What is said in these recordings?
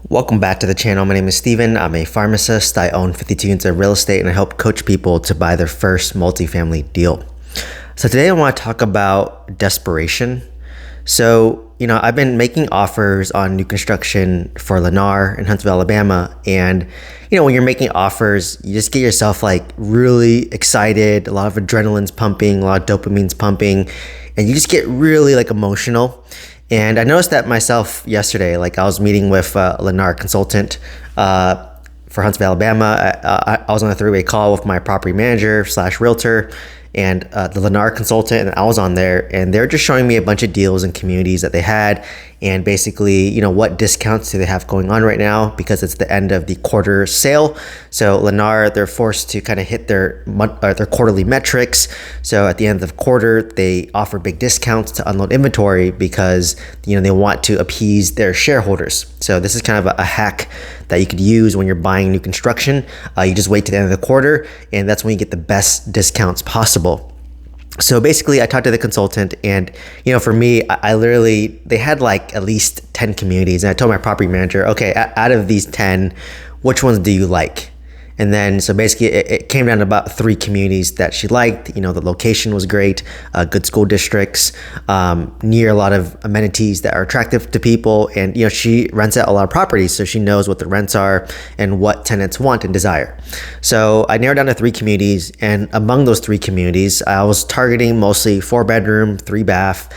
Welcome back to the channel. My name is Steven. I'm a pharmacist. I own 52 units of real estate and I help coach people to buy their first multifamily deal. So today I want to talk about desperation. So, I've been making offers on new construction for Lennar in Huntsville, Alabama. And, when you're making offers, you just get yourself really excited. A lot of adrenaline's pumping, a lot of dopamine's pumping, and you just get really emotional. And I noticed that myself yesterday. I was meeting with a Lennar consultant for Huntsville, Alabama. I was on a three-way call with my property manager / realtor and the Lennar consultant, and I was on there, and they're just showing me a bunch of deals and communities that they had, and basically, what discounts do they have going on right now because it's the end of the quarter sale. So Lennar, they're forced to kind of hit their quarterly metrics. So at the end of the quarter, they offer big discounts to unload inventory because they want to appease their shareholders. So this is kind of a hack that you could use when you're buying new construction. You just wait to the end of the quarter, and that's when you get the best discounts possible. So basically, I talked to the consultant, and for me, I literally, they had at least 10 communities, and I told my property manager, okay, out of these 10, which ones do you like? And then, so basically, it came down to about 3 communities that she liked. The location was great, good school districts, near a lot of amenities that are attractive to people. And, she rents out a lot of properties, so she knows what the rents are and what tenants want and desire. So I narrowed down to 3 communities. And among those 3 communities, I was targeting mostly 4-bedroom, 3-bath,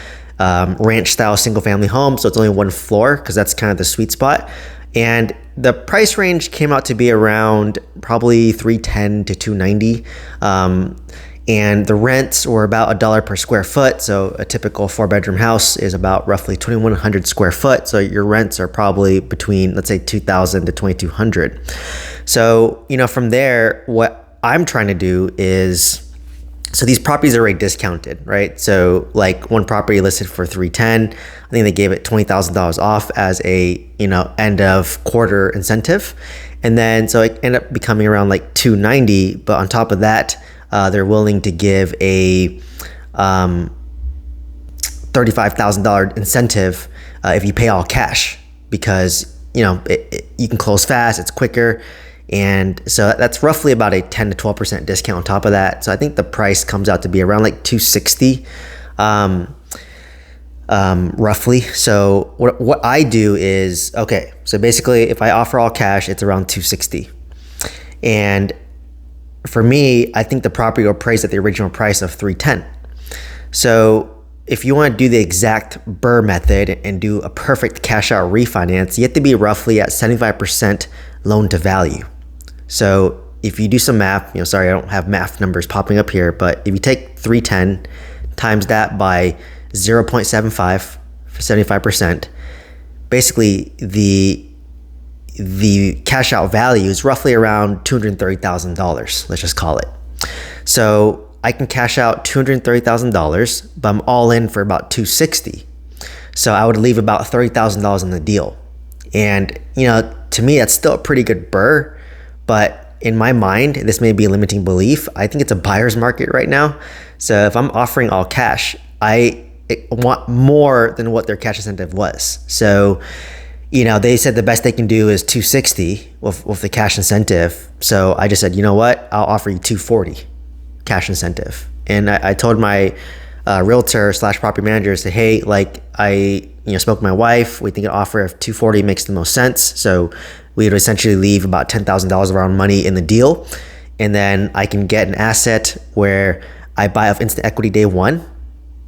ranch style single family home. So it's only 1 floor because that's kind of the sweet spot. And the price range came out to be around probably $310 to $290. And the rents were about $1 per square foot. So a typical 4-bedroom house is about roughly 2,100 square foot. So your rents are probably between, let's say, $2,000 to $2,200. So, from there, what I'm trying to do is, so these properties are already discounted, right? So one property listed for $310, I think they gave it $20,000 off as a, end of quarter incentive. And then, so it ended up becoming around $290, but on top of that, they're willing to give a $35,000 incentive if you pay all cash because, you can close fast, it's quicker. And so that's roughly about a 10 to 12% discount on top of that. So I think the price comes out to be around $260, roughly. So what I do is, okay, so basically if I offer all cash, it's around $260. And for me, I think the property will appraise at the original price of $310. So if you want to do the exact BRRRR method and do a perfect cash out refinance, you have to be roughly at 75% loan to value. So if you do some math, sorry, I don't have math numbers popping up here, but if you take 310 times that by 0.75 for 75%, basically the cash out value is roughly around $230,000, let's just call it. So I can cash out $230,000, but I'm all in for about $260. So I would leave about $30,000 in the deal. And, to me, that's still a pretty good BRRRR. But in my mind, this may be a limiting belief. I think it's a buyer's market right now. So if I'm offering all cash, I want more than what their cash incentive was. So, they said the best they can do is $260 with the cash incentive. So I just said, you know what? I'll offer you $240 cash incentive. And I told my realtor / property manager, say, hey, I spoke with my wife. We think an offer of $240 makes the most sense. So we would essentially leave about $10,000 of our own money in the deal. And then I can get an asset where I buy off instant equity day one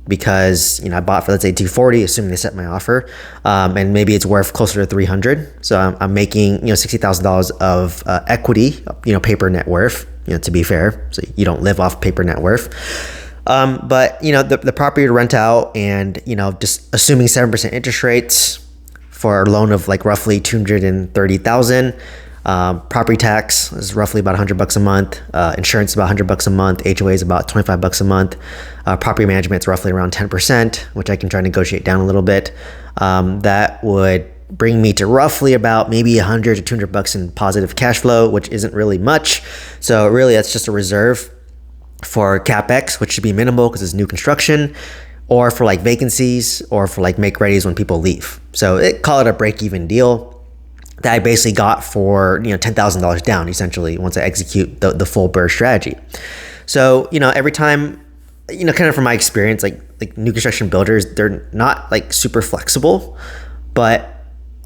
because, I bought for, let's say, $240, assuming they set my offer. And maybe it's worth closer to $300. So I'm making, $60,000 of equity, paper net worth, to be fair. So you don't live off paper net worth. But the property to rent out and, just assuming 7% interest rates for a loan of roughly $230,000, property tax is roughly about $100 a month, insurance is about $100 a month, HOA is about $25 a month, property management is roughly around 10%, which I can try to negotiate down a little bit. That would bring me to roughly about maybe $100 to $200 in positive cash flow, which isn't really much. So really that's just a reserve for CapEx, which should be minimal because it's new construction, or for vacancies, or for make readies when people leave. So call it a break-even deal. that I basically got for, $10,000 down essentially once I execute the full BRRRR strategy. So, every time, kind of from my experience, like new construction builders, they're not like super flexible. But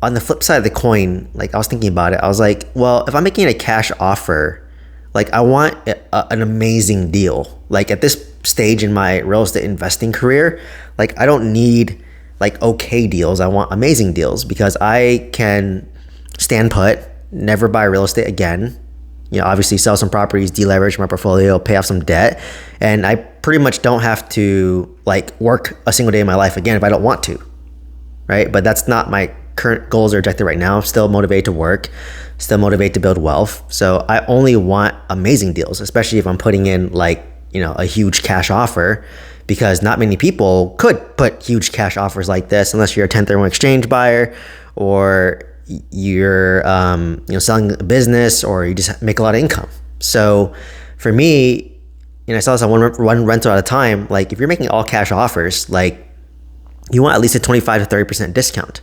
on the flip side of the coin, like I was thinking about it, I was like, well, if I'm making a cash offer, like I want an amazing deal. Like at this stage in my real estate investing career, like I don't need like okay deals. I want amazing deals because I can stand put, never buy real estate again. Obviously sell some properties, deleverage my portfolio, pay off some debt. And I pretty much don't have to like work a single day in my life again if I don't want to, right? But that's not my current goals or objective right now. I'm still motivated to work, still motivated to build wealth. So I only want amazing deals, especially if I'm putting in like, a huge cash offer, because not many people could put huge cash offers like this unless you're a 1031 exchange buyer, or you're selling a business, or you just make a lot of income. So for me, I saw this on one rental at a time. Like if you're making all cash offers, like you want at least a 25 to 30% discount.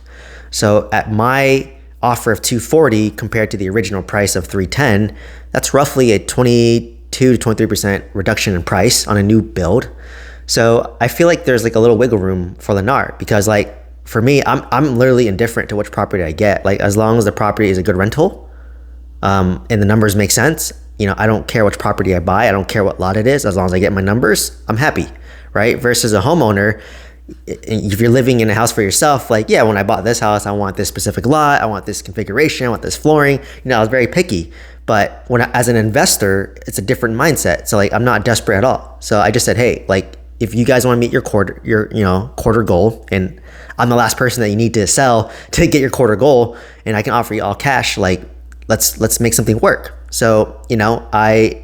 So at my offer of $240 compared to the original price of $310, that's roughly a 22 to 23% reduction in price on a new build. So I feel like there's like a little wiggle room for Lennar, because like for me, I'm literally indifferent to which property I get. Like as long as the property is a good rental, and the numbers make sense, I don't care which property I buy. I don't care what lot it is. As long as I get my numbers, I'm happy, right? Versus a homeowner, if you're living in a house for yourself, like, yeah, when I bought this house, I want this specific lot, I want this configuration, I want this flooring. I was very picky. But as an investor, it's a different mindset. So like, I'm not desperate at all. So I just said, hey, like, if you guys want to meet your quarter goal, and I'm the last person that you need to sell to get your quarter goal, and I can offer you all cash, like, let's make something work. So, they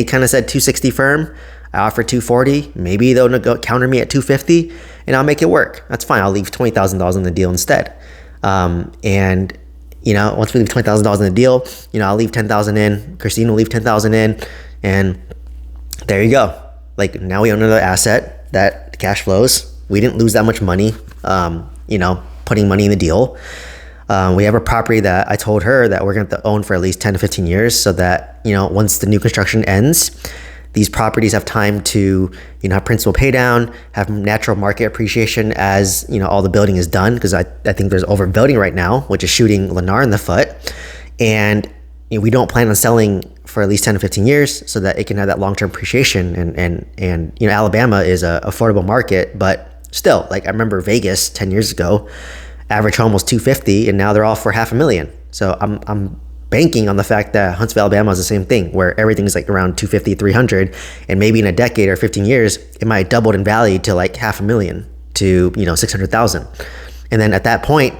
kind of said 260 firm. I offer 240. Maybe they'll counter me at 250, and I'll make it work. That's fine. I'll leave $20,000 in the deal instead. And once we leave $20,000 in the deal, I'll leave 10,000 in. Christine will leave 10,000 in, and there you go. Like now we own another asset that cash flows. We didn't lose that much money, putting money in the deal. We have a property that I told her that we're going to own for at least 10 to 15 years, so that, once the new construction ends, these properties have time to, have principal pay down, have natural market appreciation as, all the building is done. Because I think there's overbuilding right now, which is shooting Lennar in the foot. And we don't plan on selling for at least 10 to 15 years, so that it can have that long-term appreciation. And Alabama is a affordable market, but still, like I remember Vegas 10 years ago, average home was $250, and now they're all for $500,000. So I'm banking on the fact that Huntsville, Alabama is the same thing, where everything's like around 250, 300, and maybe in a decade or 15 years, it might have doubled in value to like $500,000 to, 600,000. And then at that point,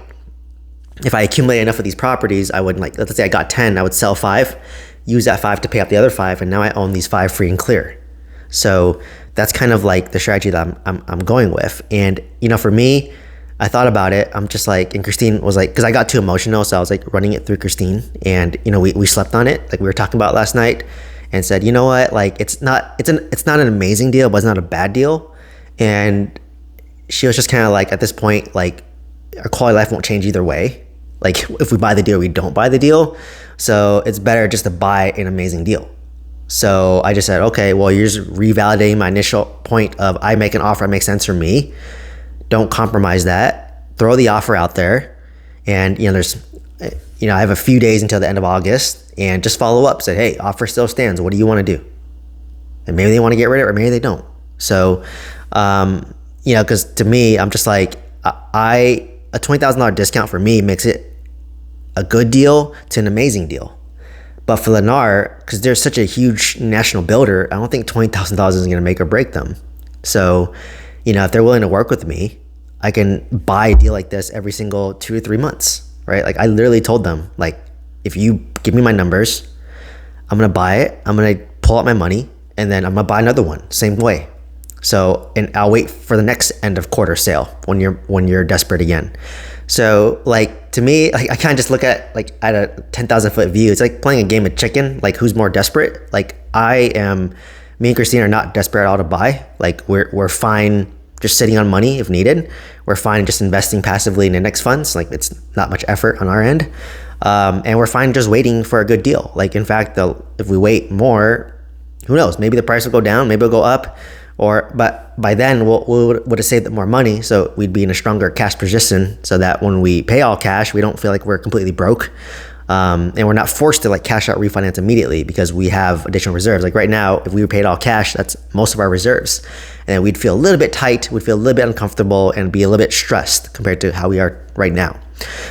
if I accumulate enough of these properties, I would, like, let's say I got 10, I would sell 5, use that 5 to pay off the other 5, and now I own these 5 free and clear. So that's kind of like the strategy that I'm going with. And, for me, I thought about it. I'm just like, and Christine was like, because I got too emotional, so I was like running it through Christine, and we slept on it, like we were talking about last night, and said, you know what, like it's not an amazing deal, but it's not a bad deal. And she was just kind of like, at this point, like our quality of life won't change either way. Like if we buy the deal, we don't buy the deal, so it's better just to buy an amazing deal. So I just said, okay, well, you're just revalidating my initial point of I make an offer that makes sense for me. Don't compromise that. Throw the offer out there, and there's, I have a few days until the end of August, and just follow up. Say, hey, offer still stands. What do you want to do? And maybe they want to get rid of it, or maybe they don't. So, because to me, I'm just like, a $20,000 discount for me makes it a good deal to an amazing deal. But for Lennar, because they're such a huge national builder, I don't think $20,000 is going to make or break them. So, if they're willing to work with me, I can buy a deal like this every single 2 to 3 months, right? Like I literally told them, like, if you give me my numbers, I'm going to buy it. I'm going to pull out my money, and then I'm going to buy another one, same way. So, and I'll wait for the next end of quarter sale when you're desperate again. So like, to me, like, I kind of just look at like at a 10,000 foot view. It's like playing a game of chicken. Like who's more desperate? Like me and Christine are not desperate at all to buy. Like we're fine just sitting on money if needed. We're fine just investing passively in index funds. Like it's not much effort on our end. And we're fine just waiting for a good deal. Like in fact, if we wait more, who knows? Maybe the price will go down, maybe it'll go up, but by then we would have saved more money, so we'd be in a stronger cash position, so that when we pay all cash, we don't feel like we're completely broke, and we're not forced to like cash out refinance immediately because we have additional reserves. Like right now, if we were paid all cash, that's most of our reserves, and we'd feel a little bit tight, we'd feel a little bit uncomfortable, and be a little bit stressed compared to how we are right now.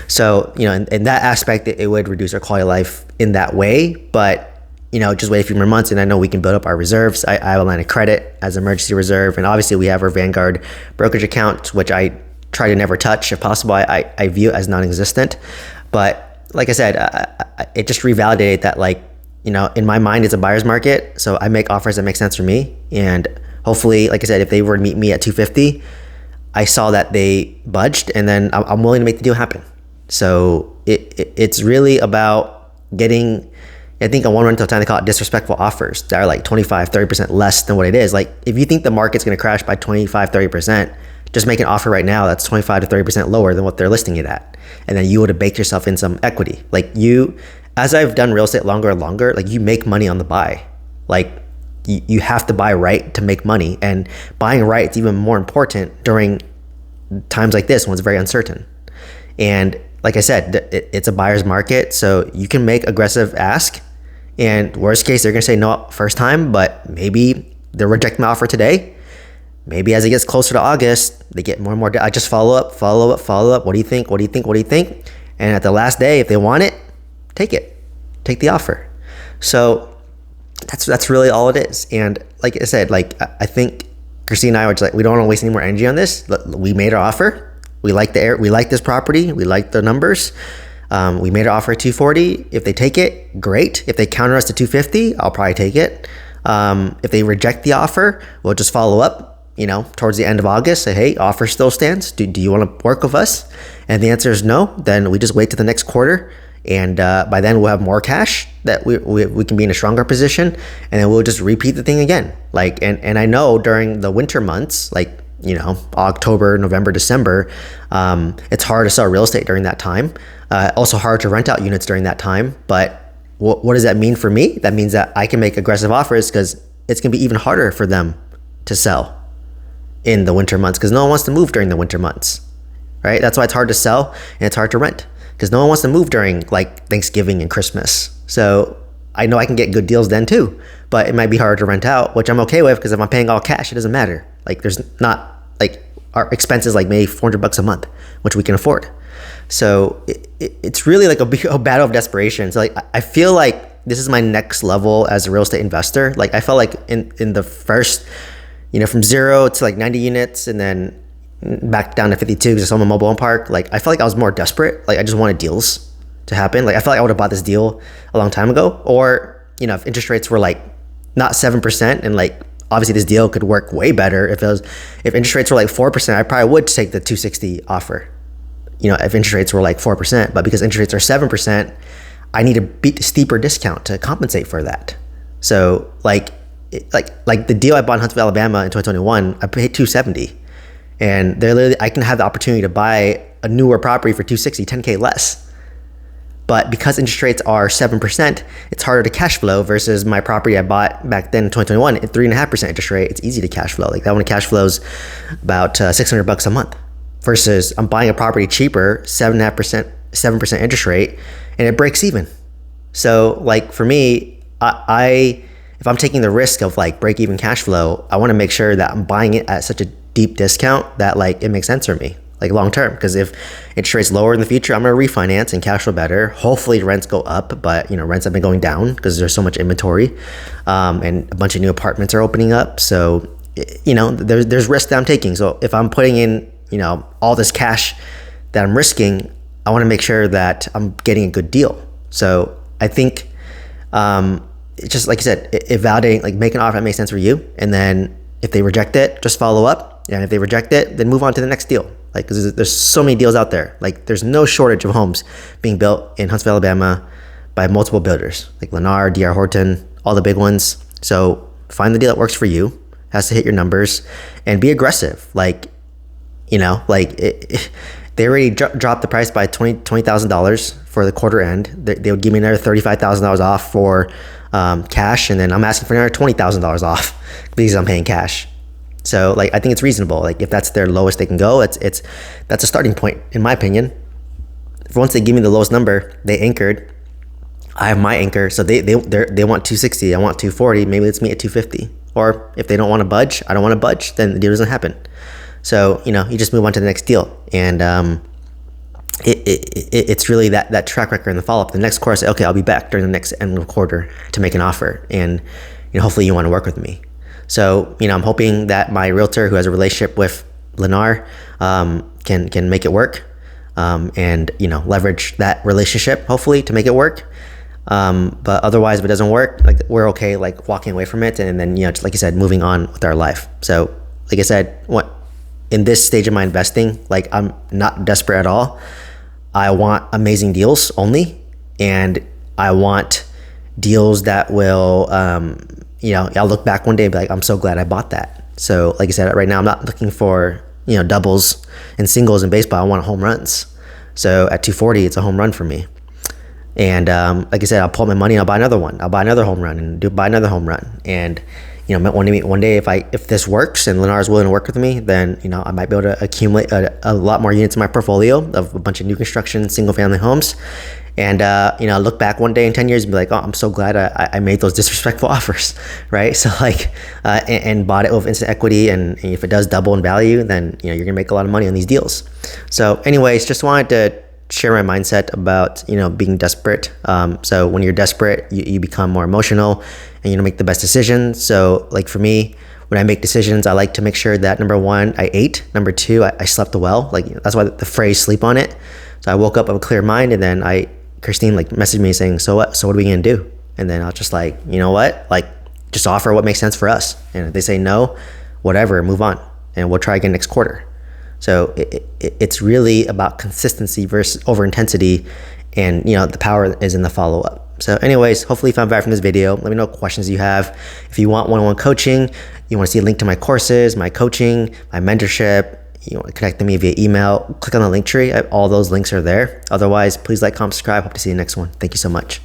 So in that aspect, it would reduce our quality of life in that way, but just wait a few more months, and I know we can build up our reserves. I have a line of credit as an emergency reserve, and obviously we have our Vanguard brokerage account, which I try to never touch if possible. I view it as non-existent, but like I said, it just revalidated that in my mind it's a buyer's market, so I make offers that make sense for me, and hopefully, like I said, if they were to meet me at 250, I saw that they budged, and then I'm willing to make the deal happen. So it's really about getting, I think on one rental time they call it disrespectful offers that are like 25, 30% less than what it is. Like if you think the market's going to crash by 25, 30%, just make an offer right now that's 25 to 30% lower than what they're listing it at. And then you would have baked yourself in some equity. Like as I've done real estate longer and longer, like you make money on the buy. Like you have to buy right to make money, and buying right is even more important during times like this when it's very uncertain. And like I said, it's a buyer's market, so you can make aggressive ask, and worst case, they're gonna say no first time, but maybe they'll reject my offer today. Maybe as it gets closer to August, they get more and more. I just follow up. What do you think? And at the last day, if they want it, take the offer. So that's really all it is. And like I said, I think Christine and I were just like, we don't want to waste any more energy on this. We made our offer. We like we like this property. We like the numbers. We made an offer at 240. If they take it, great. If they counter us to 250, I'll probably take it. If they reject the offer, we'll just follow up, towards the end of August, say, hey, offer still stands. Do you want to work with us? And the answer is no. Then we just wait to the next quarter. And by then we'll have more cash that we can be in a stronger position. And then we'll just repeat the thing again. And I know during the winter months, October, November, December, it's hard to sell real estate during that time. Also hard to rent out units during that time. But what does that mean for me? That means that I can make aggressive offers because it's going to be even harder for them to sell in the winter months because no one wants to move during the winter months, right? That's why it's hard to sell and it's hard to rent because no one wants to move during Thanksgiving and Christmas. So I know I can get good deals then too, but it might be harder to rent out, which I'm okay with because if I'm paying all cash, it doesn't matter. There's not our expenses maybe $400 a month, which we can afford. So it's really a battle of desperation. So I feel like this is my next level as a real estate investor. I felt like in the first, from 0 to 90 units and then back down to 52 because I sold my mobile home park. I felt like I was more desperate. I just wanted deals to happen. I felt like I would have bought this deal a long time ago. Or, if interest rates were not 7% and obviously this deal could work way better if interest rates were 4%, I probably would take the 260 offer. If interest rates were 4%, but because interest rates are 7%, I need a steeper discount to compensate for that. So the deal I bought in Huntsville, Alabama in 2021, I paid 270, and I can have the opportunity to buy a newer property for 260, 10K less. But because interest rates are 7%, it's harder to cash flow versus my property I bought back then in 2021 at 3.5% interest rate. It's easy to cash flow. That one cash flows about $600 a month. Versus I'm buying a property cheaper, 7% interest rate, and it breaks even. So for me, if I'm taking the risk of break even cash flow, I want to make sure that I'm buying it at such a deep discount that it makes sense for me long term. Because if interest rates lower in the future, I'm going to refinance and cash flow better. Hopefully rents go up, but rents have been going down because there's so much inventory, and a bunch of new apartments are opening up. So there's risk that I'm taking. So if I'm putting in all this cash that I'm risking, I want to make sure that I'm getting a good deal. So I think it's just like you said, validating, make an offer that makes sense for you, and then if they reject it, just follow up, and if they reject it, then move on to the next deal. Because there's so many deals out there. There's no shortage of homes being built in Huntsville, Alabama, by multiple builders, Lennar, D.R. Horton, all the big ones. So find the deal that works for you, has to hit your numbers, and be aggressive. Like, they already dropped the price by $20,000 for the quarter end. They would give me another $35,000 off for cash, and then I'm asking for another $20,000 off because I'm paying cash. So like, I think it's reasonable. Like, if that's their lowest they can go, that's a starting point, in my opinion. Once they give me the lowest number, they anchored. I have my anchor, so they want 260. I want 240. Maybe let's meet at 250. Or if they don't want to budge, I don't want to budge, then the deal doesn't happen. So, you just move on to the next deal. And it's really that track record and the follow-up. The next quarter, I say, okay, I'll be back during the next end of the quarter to make an offer. And hopefully you want to work with me. So, I'm hoping that my realtor, who has a relationship with Lennar, can make it work, and leverage that relationship, hopefully, to make it work. But otherwise, if it doesn't work, like, we're okay, like, walking away from it, and then just like you said, moving on with our life. So like I said, in this stage of my investing, like, I'm not desperate at all. I want amazing deals only, and I want deals that will I'll look back one day and be like, I'm so glad I bought that. So like I said, right now I'm not looking for doubles and singles in baseball. I want home runs. So at 240, it's a home run for me. And like I said, I'll pull my money and I'll buy another one. I'll buy another home run and buy another home run. And one day if this works and Lennar is willing to work with me, then I might be able to accumulate a lot more units in my portfolio of a bunch of new construction single family homes. And look back one day in 10 years and be like, oh, I'm so glad I made those disrespectful offers, right? So like, and bought it with instant equity, and if it does double in value, then you're gonna make a lot of money on these deals. So anyways, just wanted to share my mindset about being desperate. So when you're desperate, you become more emotional, and make the best decisions. So like for me, when I make decisions, I like to make sure that, number one, I ate. Number two, I slept well. Like, that's why the phrase "sleep on it." So I woke up with a clear mind, and then Christine messaged me saying, so what are we gonna do? And then I'll just just offer what makes sense for us. And if they say no, whatever, move on, and we'll try again next quarter. So it's really about consistency versus over intensity, and the power is in the follow-up. So anyways, hopefully you found value from this video. Let me know what questions you have. If you want one-on-one coaching, you want to see a link to my courses, my coaching, my mentorship, you want to connect to me via email, click on the link tree. All those links are there. Otherwise, please like, comment, subscribe. Hope to see you next one. Thank you so much.